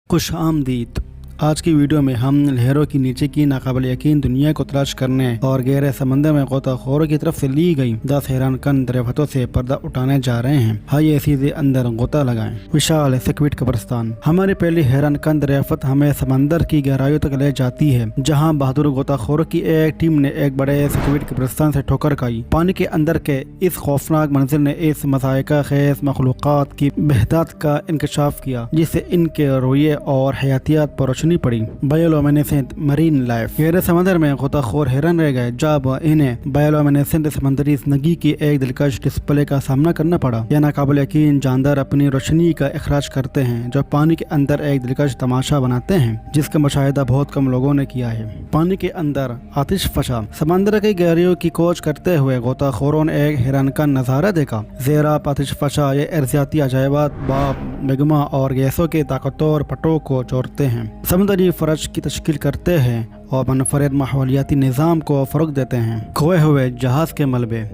खुश आमदीद। आज की वीडियो में हम लहरों की नीचे की नाकाबिल यकीन दुनिया को तलाश करने और गहरे समंदर में गोताखोरों की तरफ से ली गई 10 हैरान कन दरियाफ्तों से पर्दा उठाने जा रहे हैं। आइए सीधे अंदर गोता लगाएं। विशाल स्क्विड कब्रिस्तान। हमारी पहली हैरान कन दरियाफ्त हमें समंदर की गहराइयों तक ले जाती है, जहाँ बहादुर गोताखोरों की एक टीम ने एक बड़े स्क्विड कब्रिस्तान से ठोकर खाई। पानी के अंदर के इस खौफनाक मंजिल ने इस मसाइका खेज मखलूक़ात की बेहदात का इंकशाफ किया, जिससे इनके रोये और हयातियात पर पड़ी। बायोलुमिनेसेंट मरीन लाइफ। गहरे समंदर में गोताखोर हैरान रह गए जब इन्हें बायोलुमिनेसेंट समंदरी जिंदगी की एक दिलकश डिस्प्ले का सामना करना पड़ा। यह नाकाबिल यकीन जानदार अपनी रोशनी का इखराज करते हैं, जो पानी के अंदर एक दिलकश तमाशा बनाते हैं, जिसका मुशाहिदा बहुत कम लोगों ने किया है। पानी के अंदर आतिश फशा। समंदर की गहराइयों की खोज करते हुए गोताखोरों ने एक हैरान का नजारा देखा। ज़ेराब आतिश फशा ये अर्जियाती अजायबात बाप मैग्मा और गैसों के ताकतवर पटों को जोड़ते हैं, समुद्री फर्श की तश्कील करते हैं और मुनफरद माहौलियाती निज़ाम को फ़रोग़ देते हैं। खोए हुए जहाज़ के मलबे।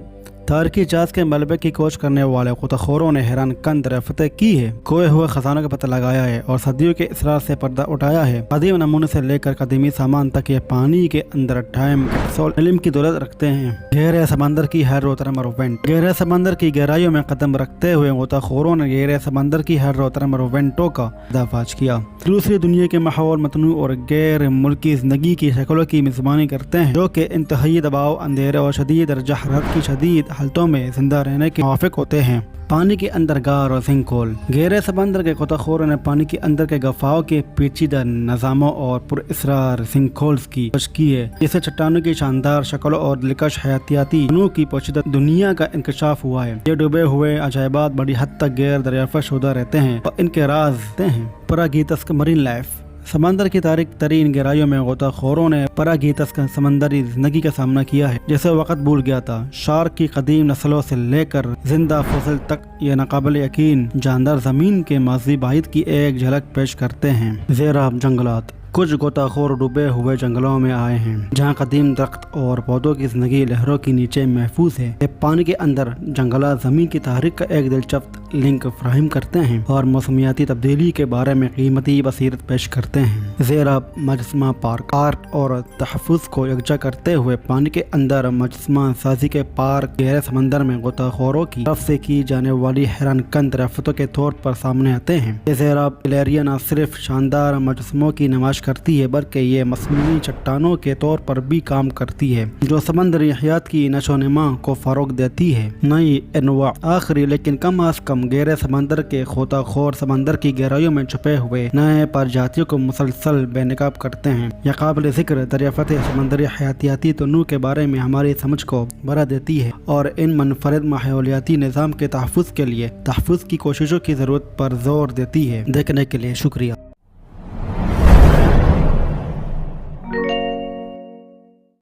तारीखी जहाज़ के मलबे की खोज करने वाले गोताखोरों ने हैरान कन दरियाफ्तें की है, खोए हुए खजानों का पता लगाया है और सदियों के इसरार से पर्दा उठाया है। कदीम नमूने से लेकर कदीमी सामान तक ये पानी के अंदर टाइम कैप्सूल इल्म की दौलत रखते हैं। गहरे समंदर की हर रोतरमर वेंट। गहरे समंदर की गहराइयों में कदम रखते हुए गोताखोरों ने गहरे समंदर की हर रोतरमर वेंटों का पर्दाफाश किया। दूसरी दुनिया के माहौल मतनू और गैर मुल्की जिंदगी की शक्लों की मेजबानी करते हैं, जो कि इंतहाई दबाव, अंधेरे और शदीद दर्जा हरारत की शदीद हालतों में जिंदा रहने के मुवाफिक होते हैं। पानी के अंदर गार और सिंकोल। गहरे समंदर के गोताखोरों ने पानी के अंदर के गफाओं के पेचीदा निज़ामों और पुरअसरार सिंकहोल्स की खोज की है, जिससे चट्टानों की शानदार शक्लों और दिलकश हयातियाती गुणों की पोशीदा दुनिया का इंकशाफ हुआ है। ये डूबे हुए अजायबात बड़ी हद तक गैर दरियाफ्त शुदा रहते हैं और इनके राज हैं। परागीतस्क मरीन लाइफ। समंदर की तारीख तरीन गहराइयों में गोताखोरों ने परागीतस्क समंदरी जिंदगी का सामना किया है, जैसे वक्त भूल गया था। शार्क की कदीम नस्लों से लेकर जिंदा फॉसिल तक ये नाकाबिल यकीन जानदार जमीन के माजी बाहिद की एक झलक पेश करते हैं। ज़ेराब जंगलात। कुछ गोताखोर डूबे हुए जंगलों में आए हैं, जहाँ कदीम दरख्त और पौधों की जिंदगी लहरों के नीचे महफूज है। ये पानी के अंदर जंगलात जमीन की तारीख का एक दिलचस्प लिंक फ्राहम करते हैं और मौसमियाती तब्दीली के बारे में कीमती बसीरत पेश करते हैं। ज़ेराब मजस्मा पार्क। आर्ट और तहफ़्फ़ुज़ को यकजा करते हुए पानी के अंदर मजस्मा साजी के पार्क गहरे समंदर में गोताखोरों की तरफ से की जाने वाली हैरान कन दरियाफ्तों के तौर पर सामने आते हैं। ये ज़ेराब गैलरियाँ न सिर्फ शानदार मजस्मों की नमाज करती है, बल्कि ये मसनूई चट्टानों के तौर पर भी काम करती है, जो समंदरी हयात की नशोनुमा को फ़रोग़ देती है। नई अनवा। आखिरी लेकिन कम अज़ कम गहरे समंदर के गोताखोर समंदर की गहराइयों में छुपे हुए नए प्रजातियों को मुसलसल बेनकाब करते हैं। यह काबिल ज़िक्र दरियाफ्तें समंदरी हयातियाती तनू के बारे में हमारी समझ को बढ़ा देती है और इन मुनफरद माहौलियाती निज़ाम के तहफ़्फ़ुज़ के लिए तहफ़्फ़ुज़ की कोशिशों की ज़रूरत पर जोर देती है। देखने के लिए शुक्रिया।